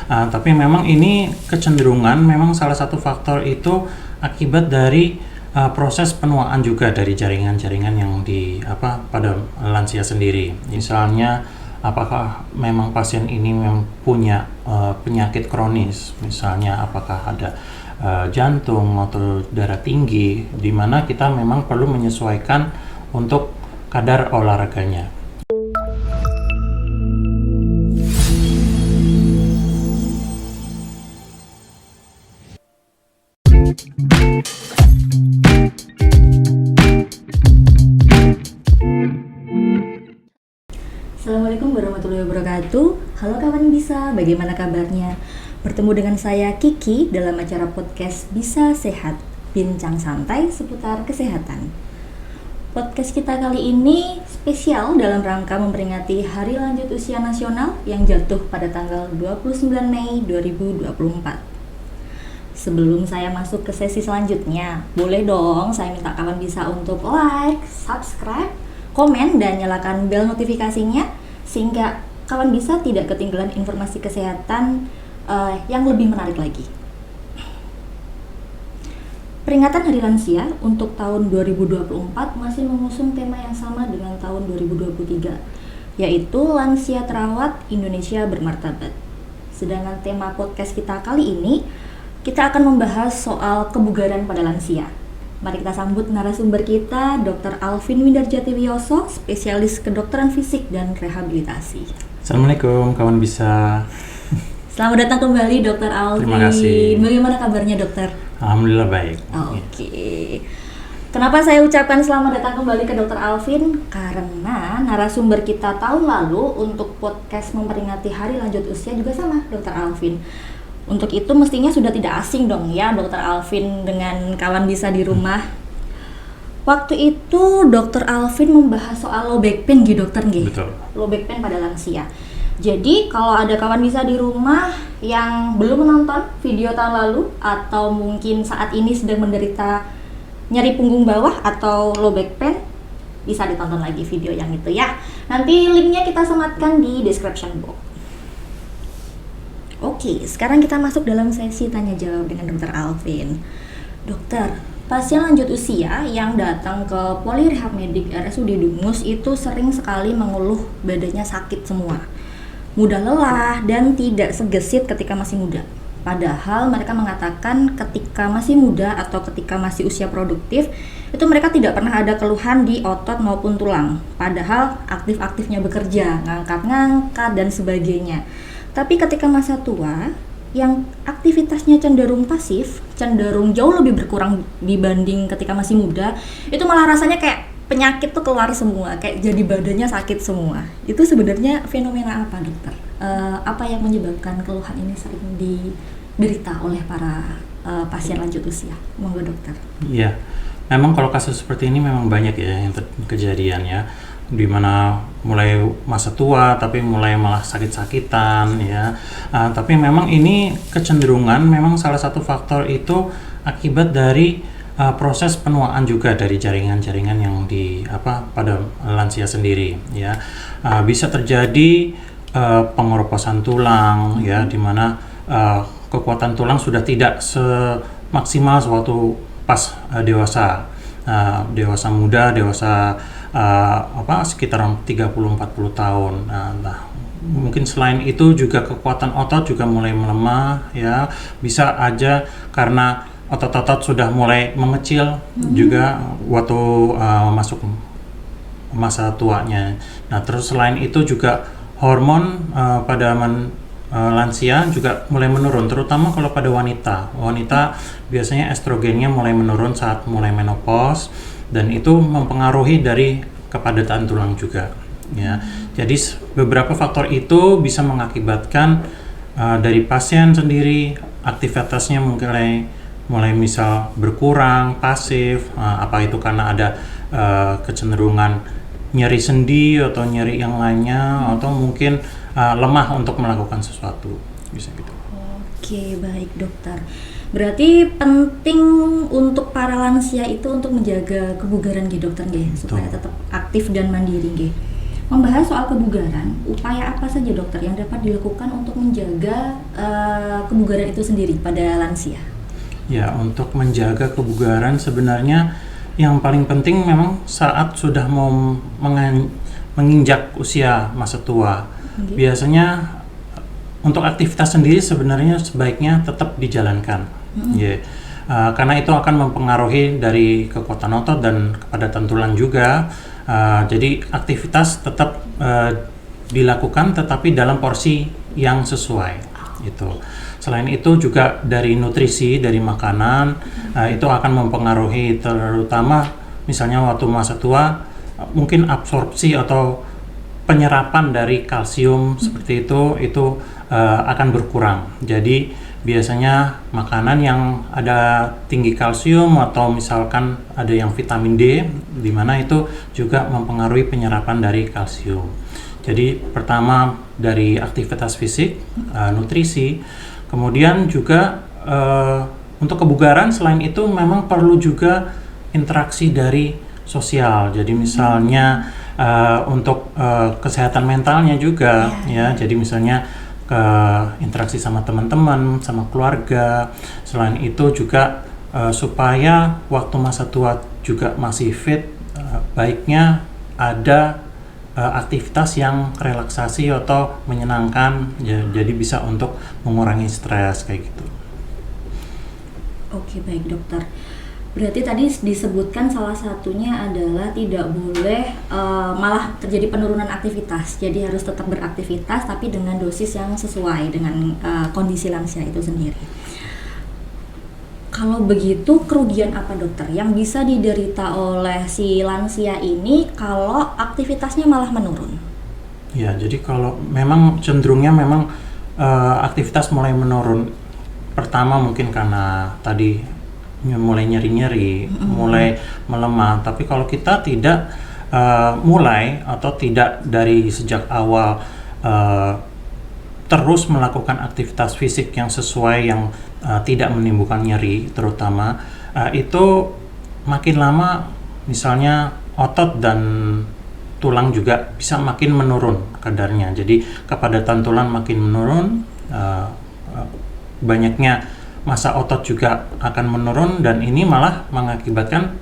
Tapi memang ini kecenderungan memang salah satu faktor itu akibat dari proses penuaan juga dari jaringan-jaringan yang pada lansia sendiri. Misalnya apakah memang pasien ini memang punya penyakit kronis, misalnya apakah ada jantung atau darah tinggi, di mana kita memang perlu menyesuaikan untuk kadar olahraganya. Assalamualaikum warahmatullahi wabarakatuh. Halo kawan bisa, bagaimana kabarnya? Bertemu dengan saya Kiki dalam acara podcast Bisa Sehat, bincang santai seputar kesehatan. Podcast kita kali ini spesial dalam rangka memperingati Hari Lanjut Usia Nasional yang jatuh pada tanggal 29 Mei 2024. Sebelum saya masuk ke sesi selanjutnya, boleh dong saya minta kawan bisa untuk like, subscribe, komen, dan nyalakan bel notifikasinya sehingga kawan bisa tidak ketinggalan informasi kesehatan yang lebih menarik lagi. Peringatan Hari Lansia untuk tahun 2024 masih mengusung tema yang sama dengan tahun 2023, yaitu Lansia Terawat Indonesia Bermartabat. Sedangkan tema podcast kita kali ini, kita akan membahas soal kebugaran pada lansia. Mari kita sambut narasumber kita, Dr. Alvin Windarjatiwioso, spesialis kedokteran fisik dan rehabilitasi. Assalamualaikum kawan bisa. Selamat datang kembali Dr. Alvin. Terima kasih. Bagaimana kabarnya dokter? Alhamdulillah baik. Oke. Kenapa saya ucapkan selamat datang kembali ke Dr. Alvin? Karena narasumber kita tahun lalu untuk podcast memperingati Hari Lanjut Usia juga sama, Dr. Alvin. Untuk itu mestinya sudah tidak asing dong ya Dr. Alvin dengan kawan bisa di rumah. Waktu itu Dr. Alvin membahas soal low back pain gitu dokter nggih. Betul. Low back pain pada lansia. Jadi kalau ada kawan bisa di rumah yang belum menonton video tahun lalu atau mungkin saat ini sedang menderita nyeri punggung bawah atau low back pain, bisa ditonton lagi video yang itu ya. Nanti linknya kita sematkan di description box. Oke, sekarang kita masuk dalam sesi tanya jawab dengan Dr. Alvin. Dokter, pasien lanjut usia yang datang ke Polirehab Medik RSUD Dungus itu sering sekali mengeluh badannya sakit semua, mudah lelah dan tidak segesit ketika masih muda. Padahal mereka mengatakan ketika masih muda atau ketika masih usia produktif itu mereka tidak pernah ada keluhan di otot maupun tulang. Padahal aktif-aktifnya bekerja, ngangkat-ngangkat dan sebagainya. Tapi ketika masa tua, yang aktivitasnya cenderung pasif, cenderung jauh lebih berkurang dibanding ketika masih muda, itu malah rasanya kayak penyakit tuh keluar semua, kayak jadi badannya sakit semua. Itu sebenarnya fenomena apa dokter? Apa yang menyebabkan keluhan ini sering diderita oleh para pasien lanjut usia? Monggo dokter. Iya, memang kalau kasus seperti ini memang banyak ya yang kejadian ya, di mana mulai masa tua tapi mulai malah sakit-sakitan ya. Tapi memang ini kecenderungan memang salah satu faktor itu akibat dari proses penuaan juga dari jaringan-jaringan yang pada lansia sendiri ya. Bisa terjadi pengeroposan tulang ya, di mana kekuatan tulang sudah tidak semaksimal sewaktu pas dewasa. Dewasa muda, dewasa sekitaran 30-40 tahun. Mungkin selain itu juga kekuatan otot juga mulai melemah ya. Bisa aja karena otot-otot sudah mulai mengecil juga waktu masuk masa tuanya. Nah, terus selain itu juga hormon pada lansia juga mulai menurun, terutama kalau pada wanita. Wanita biasanya estrogennya mulai menurun saat mulai menopause, dan itu mempengaruhi dari kepadatan tulang juga ya. Jadi beberapa faktor itu bisa mengakibatkan dari pasien sendiri aktivitasnya mulai misal berkurang, pasif, apa itu karena ada kecenderungan nyeri sendi atau nyeri yang lainnya, atau mungkin lemah untuk melakukan sesuatu, bisa gitu. Oke, baik dokter. Berarti penting untuk para lansia itu untuk menjaga kebugaran gitu dokter nggih, supaya tetap aktif dan mandiri nggih. Membahas soal kebugaran, upaya apa saja dokter yang dapat dilakukan untuk menjaga kebugaran itu sendiri pada lansia? Ya, untuk menjaga kebugaran sebenarnya yang paling penting memang saat sudah mau menginjak usia masa tua. Biasanya untuk aktivitas sendiri sebenarnya sebaiknya tetap dijalankan. Ya. Karena itu akan mempengaruhi dari kekuatan otot dan kepadatan tulang juga. Jadi aktivitas tetap dilakukan tetapi dalam porsi yang sesuai. Itu. Selain itu juga dari nutrisi, dari makanan, itu akan mempengaruhi terutama misalnya waktu masa tua mungkin absorpsi atau penyerapan dari kalsium seperti itu akan berkurang. Jadi biasanya makanan yang ada tinggi kalsium atau misalkan ada yang vitamin D, di mana itu juga mempengaruhi penyerapan dari kalsium. Jadi pertama dari aktivitas fisik, nutrisi, kemudian juga untuk kebugaran selain itu memang perlu juga interaksi dari sosial. Jadi misalnya untuk kesehatan mentalnya juga, ya. Jadi misalnya interaksi sama teman-teman, sama keluarga. Selain itu juga supaya waktu masa tua juga masih fit, baiknya ada aktivitas yang relaksasi atau menyenangkan, ya, jadi bisa untuk mengurangi stres kayak gitu. Oke, baik dokter. Berarti tadi disebutkan salah satunya adalah tidak boleh malah terjadi penurunan aktivitas. Jadi harus tetap beraktivitas tapi dengan dosis yang sesuai dengan kondisi lansia itu sendiri. Kalau begitu, kerugian apa dokter yang bisa diderita oleh si lansia ini kalau aktivitasnya malah menurun? Ya, jadi kalau memang cenderungnya memang aktivitas mulai menurun. Pertama mungkin karena tadi mulai nyeri-nyeri, mulai melemah. Tapi kalau kita tidak mulai atau tidak dari sejak awal terus melakukan aktivitas fisik yang sesuai, yang tidak menimbulkan nyeri terutama, itu makin lama misalnya otot dan tulang juga bisa makin menurun kadarnya. Jadi kepadatan tulang makin menurun, banyaknya massa otot juga akan menurun, dan ini malah mengakibatkan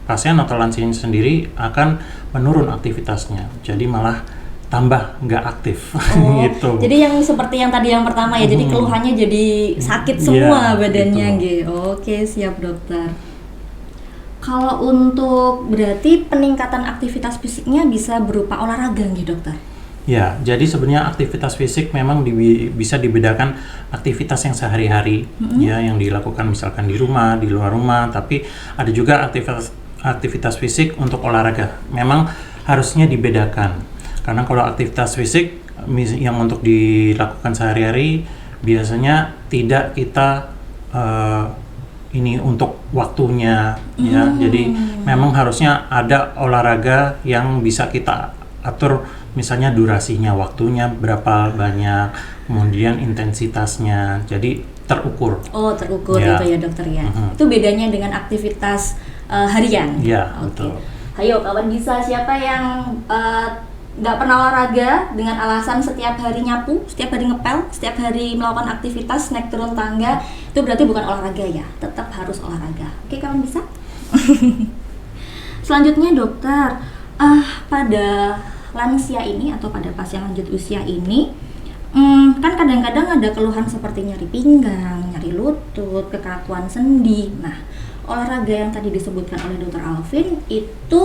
pasien atau lansia sendiri akan menurun aktivitasnya. Jadi malah tambah nggak aktif. Gitu. Jadi yang seperti yang tadi yang pertama ya, jadi keluhannya jadi sakit semua badannya gitu. Oke, siap dokter. Kalau untuk berarti peningkatan aktivitas fisiknya bisa berupa olahraga nih dokter? Ya, jadi sebenarnya aktivitas fisik memang bisa dibedakan aktivitas yang sehari-hari, ya, yang dilakukan misalkan di rumah, di luar rumah, tapi ada juga aktivitas fisik untuk olahraga. Memang harusnya dibedakan. Karena kalau aktivitas fisik yang untuk dilakukan sehari-hari biasanya tidak kita ini untuk waktunya, ya. Jadi memang harusnya ada olahraga yang bisa kita atur, misalnya durasinya, waktunya berapa banyak, kemudian intensitasnya, jadi terukur. Oh, terukur gitu ya dokter ya. Itu bedanya dengan aktivitas harian. Ya, betul. Ayo kawan bisa, siapa yang nggak pernah olahraga dengan alasan setiap hari nyapu, setiap hari ngepel, setiap hari melakukan aktivitas naik turun tangga, itu berarti bukan olahraga ya, tetap harus olahraga. Oke kawan bisa? Selanjutnya dokter, pada lansia ini atau pada pasien lanjut usia ini, kan kadang-kadang ada keluhan seperti nyeri pinggang, nyeri lutut, kekakuan sendi. Nah, olahraga yang tadi disebutkan oleh Dr. Alvin itu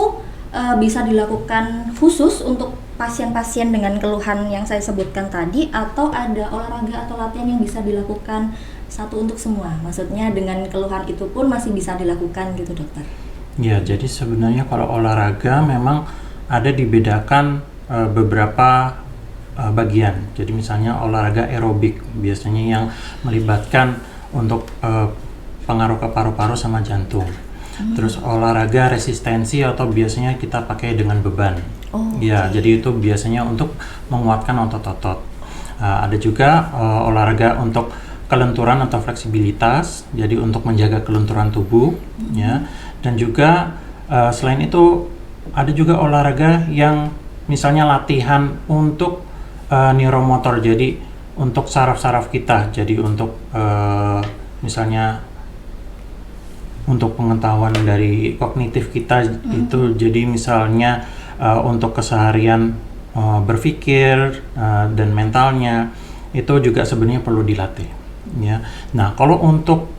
bisa dilakukan khusus untuk pasien-pasien dengan keluhan yang saya sebutkan tadi, atau ada olahraga atau latihan yang bisa dilakukan satu untuk semua? Maksudnya dengan keluhan itu pun masih bisa dilakukan gitu dokter? Ya, jadi sebenarnya kalau olahraga memang ada dibedakan beberapa bagian. Jadi misalnya olahraga aerobik biasanya yang melibatkan untuk pengaruh ke paru-paru sama jantung. Terus olahraga resistensi atau biasanya kita pakai dengan beban. Ya, jadi itu biasanya untuk menguatkan otot-otot. Ada juga olahraga untuk kelenturan atau fleksibilitas, jadi untuk menjaga kelenturan tubuh, ya. Dan juga selain itu ada juga olahraga yang misalnya latihan untuk neuromotor, jadi untuk saraf-saraf kita. Jadi untuk misalnya untuk pengetahuan dari kognitif kita itu, jadi misalnya untuk keseharian berpikir dan mentalnya itu juga sebenarnya perlu dilatih ya. Nah, kalau untuk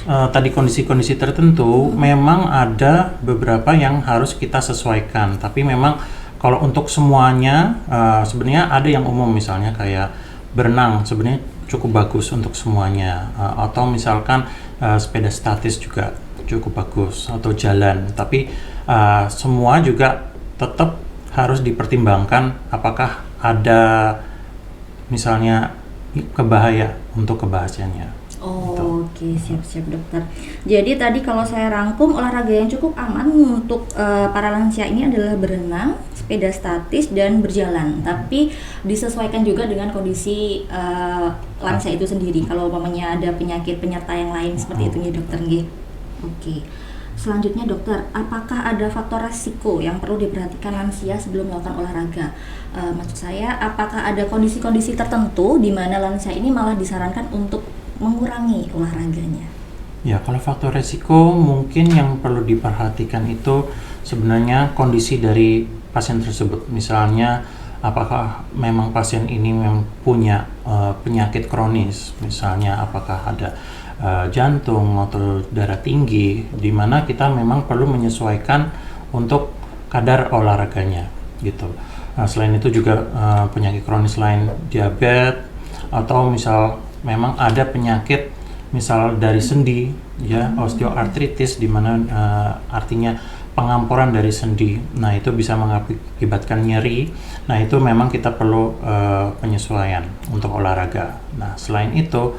tadi kondisi-kondisi tertentu memang ada beberapa yang harus kita sesuaikan, tapi memang kalau untuk semuanya sebenarnya ada yang umum, misalnya kayak berenang sebenarnya cukup bagus untuk semuanya, atau misalkan sepeda statis juga cukup bagus, atau jalan. Tapi semua juga tetap harus dipertimbangkan apakah ada misalnya kebahaya untuk kebahasannya. Oh, oke, siap-siap dokter. Jadi tadi kalau saya rangkum, olahraga yang cukup aman untuk para lansia ini adalah berenang, sepeda statis, dan berjalan. Tapi disesuaikan juga dengan kondisi lansia itu sendiri. Kalau umpamanya ada penyakit penyerta yang lain seperti itu ya dokter. Nggih. Oke. Selanjutnya dokter, apakah ada faktor resiko yang perlu diperhatikan lansia sebelum melakukan olahraga? Maksud saya, apakah ada kondisi-kondisi tertentu di mana lansia ini malah disarankan untuk mengurangi olahraganya? Ya, kalau faktor resiko mungkin yang perlu diperhatikan itu sebenarnya kondisi dari pasien tersebut. Misalnya, apakah memang pasien ini memang punya penyakit kronis, misalnya apakah ada jantung atau darah tinggi, di mana kita memang perlu menyesuaikan untuk kadar olahraganya gitu. Nah, selain itu juga penyakit kronis lain, diabetes, atau misal memang ada penyakit misal dari sendi ya, osteoartritis, di mana artinya pengamporan dari sendi. Nah, itu bisa mengakibatkan nyeri. Nah, itu memang kita perlu penyesuaian untuk olahraga. Nah, selain itu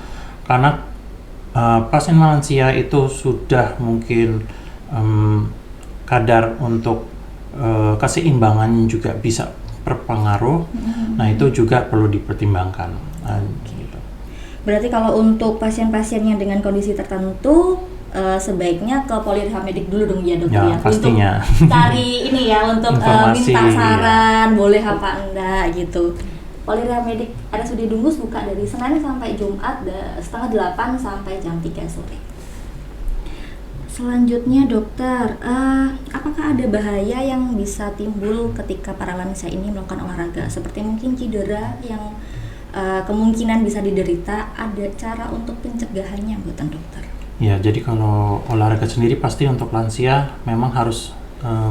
karena pasien lansia itu sudah mungkin kadar untuk keseimbangan juga bisa berpengaruh. Nah, itu juga perlu dipertimbangkan. Gitu. Berarti kalau untuk pasien-pasien yang dengan kondisi tertentu sebaiknya ke polirehab medik dulu dong ya dokter ya, pastinya. Untuk cari ini ya, untuk minta saran boleh apa enggak gitu. Polirehab medik RSUD Dungus buka dari Senin sampai Jumat setengah 8 sampai jam 3 sore. Selanjutnya dokter, apakah ada bahaya yang bisa timbul ketika para lansia ini melakukan olahraga, seperti mungkin cedera yang kemungkinan bisa diderita? Ada cara untuk pencegahannya buatan dokter? Ya, jadi kalau olahraga sendiri pasti untuk lansia memang harus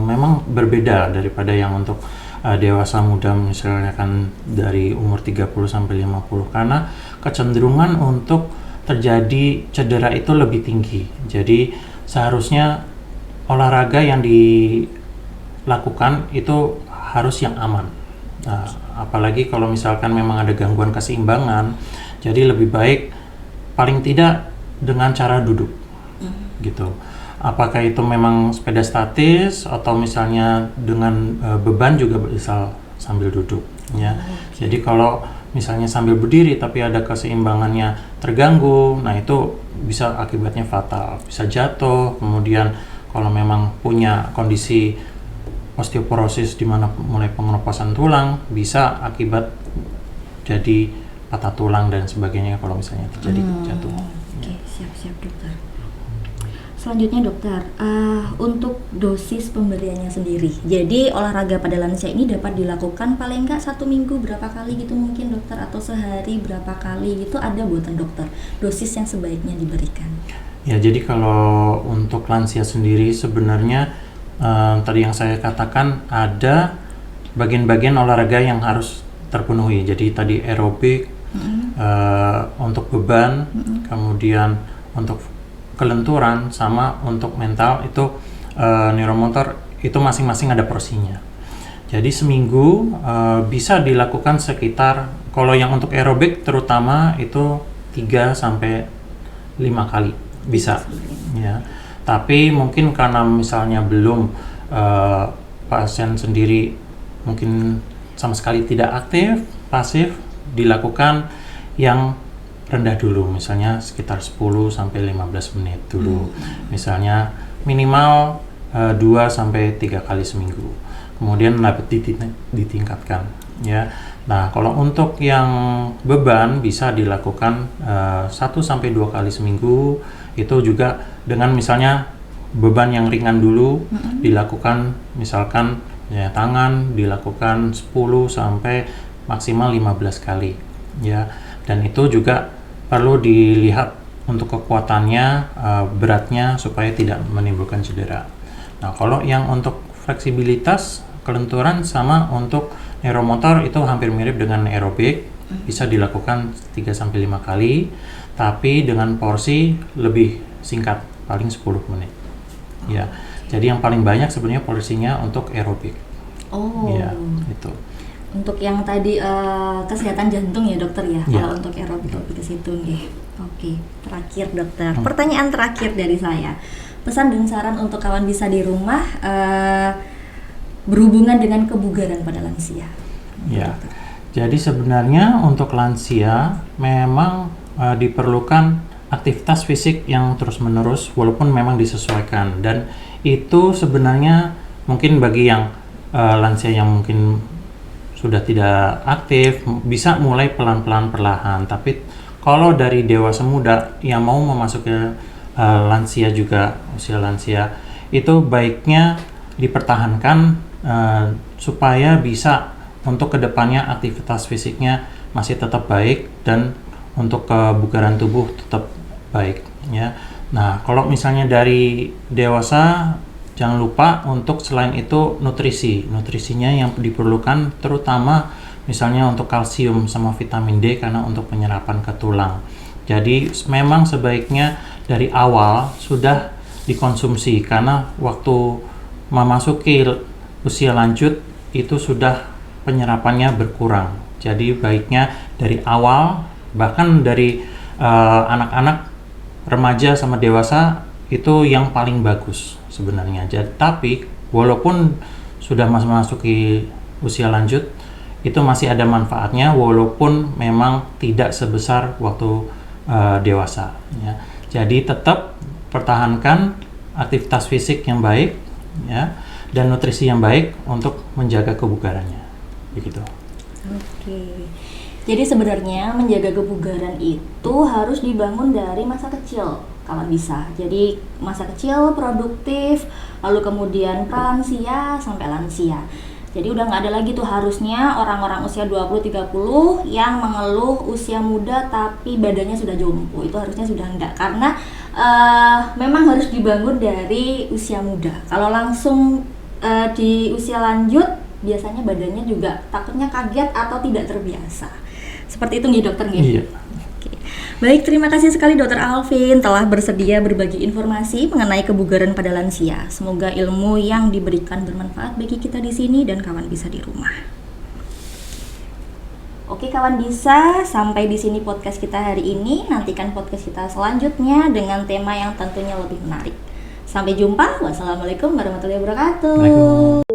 memang berbeda daripada yang untuk dewasa muda, misalnya kan dari umur 30 sampai 50, karena kecenderungan untuk terjadi cedera itu lebih tinggi. Jadi seharusnya olahraga yang dilakukan itu harus yang aman. Apalagi kalau misalkan memang ada gangguan keseimbangan, jadi lebih baik paling tidak dengan cara duduk gitu. Apakah itu memang sepeda statis atau misalnya dengan beban juga bisa sambil duduk ya. Jadi kalau misalnya sambil berdiri tapi ada keseimbangannya terganggu, nah itu bisa akibatnya fatal, bisa jatuh. Kemudian kalau memang punya kondisi osteoporosis di mana mulai pengeroposan tulang, bisa akibat jadi patah tulang dan sebagainya kalau misalnya terjadi jatuh. Oke, siap-siap dokter. Selanjutnya dokter, untuk dosis pemberiannya sendiri. Jadi olahraga pada lansia ini dapat dilakukan paling nggak 1 minggu berapa kali gitu mungkin dokter, atau sehari berapa kali gitu, ada buatan dokter dosis yang sebaiknya diberikan? Ya, jadi kalau untuk lansia sendiri sebenarnya tadi yang saya katakan ada bagian-bagian olahraga yang harus terpenuhi. Jadi tadi aerobik, untuk beban, kemudian untuk kelenturan, sama untuk mental itu neuromotor itu masing-masing ada porsinya. Jadi seminggu bisa dilakukan sekitar, kalau yang untuk aerobik terutama itu 3 sampai 5 kali bisa ya. Tapi mungkin karena misalnya belum pasien sendiri mungkin sama sekali tidak aktif, pasif, dilakukan yang rendah dulu, misalnya sekitar 10 sampai 15 menit dulu. Misalnya minimal 2 sampai 3 kali seminggu. Kemudian dapat ditingkatkan ya. Nah, kalau untuk yang beban bisa dilakukan 1 sampai 2 kali seminggu. Itu juga dengan misalnya beban yang ringan dulu dilakukan, misalkan ya tangan dilakukan 10 sampai maksimal 15 kali ya. Dan itu juga perlu dilihat untuk kekuatannya, beratnya supaya tidak menimbulkan cedera. Nah, kalau yang untuk fleksibilitas, kelenturan sama untuk neuromotor itu hampir mirip dengan aerobik, bisa dilakukan 3 sampai 5 kali, tapi dengan porsi lebih singkat, paling 10 menit. Ya. Jadi yang paling banyak sebenarnya porsinya untuk aerobik. Oh. Ya, itu. Untuk yang tadi kesehatan jantung ya dokter ya, Ya. kalau untuk aerobik lebih ke situ nih. Oke, terakhir dokter. Pertanyaan terakhir dari saya. Pesan dan saran untuk kawan bisa di rumah berhubungan dengan kebugaran pada lansia. Ya. Jadi sebenarnya untuk lansia memang diperlukan aktivitas fisik yang terus-menerus walaupun memang disesuaikan, dan itu sebenarnya mungkin bagi yang lansia yang mungkin sudah tidak aktif bisa mulai pelan-pelan perlahan, tapi kalau dari dewasa muda yang mau memasuki lansia juga, usia lansia, itu baiknya dipertahankan supaya bisa untuk kedepannya aktivitas fisiknya masih tetap baik dan untuk kebugaran tubuh tetap baik ya. Nah, kalau misalnya dari dewasa, jangan lupa untuk selain itu nutrisinya yang diperlukan, terutama misalnya untuk kalsium sama vitamin D karena untuk penyerapan ke tulang. Jadi memang sebaiknya dari awal sudah dikonsumsi karena waktu memasuki usia lanjut itu sudah penyerapannya berkurang. Jadi baiknya dari awal, bahkan dari anak-anak, remaja sama dewasa itu yang paling bagus sebenarnya. Jadi, tapi walaupun sudah memasuki usia lanjut itu masih ada manfaatnya walaupun memang tidak sebesar waktu dewasa ya. Jadi tetap pertahankan aktivitas fisik yang baik ya, dan nutrisi yang baik untuk menjaga kebugarannya. Begitu. Oke. Jadi sebenarnya menjaga kebugaran itu harus dibangun dari masa kecil kalau bisa. Jadi masa kecil produktif, lalu kemudian pralansia sampai lansia. Jadi udah nggak ada lagi tuh harusnya orang-orang usia 20-30 yang mengeluh usia muda tapi badannya sudah jompo. Itu harusnya sudah enggak, karena memang harus dibangun dari usia muda. Kalau langsung di usia lanjut biasanya badannya juga takutnya kaget atau tidak terbiasa. Seperti itu nih dokter nih. Iya. Oke. Baik, terima kasih sekali Dokter Alvin telah bersedia berbagi informasi mengenai kebugaran pada lansia. Semoga ilmu yang diberikan bermanfaat bagi kita di sini dan kawan bisa di rumah. Oke kawan bisa, sampai di sini podcast kita hari ini. Nantikan podcast kita selanjutnya dengan tema yang tentunya lebih menarik. Sampai jumpa. Wassalamualaikum warahmatullahi wabarakatuh. Waalaikumsalam.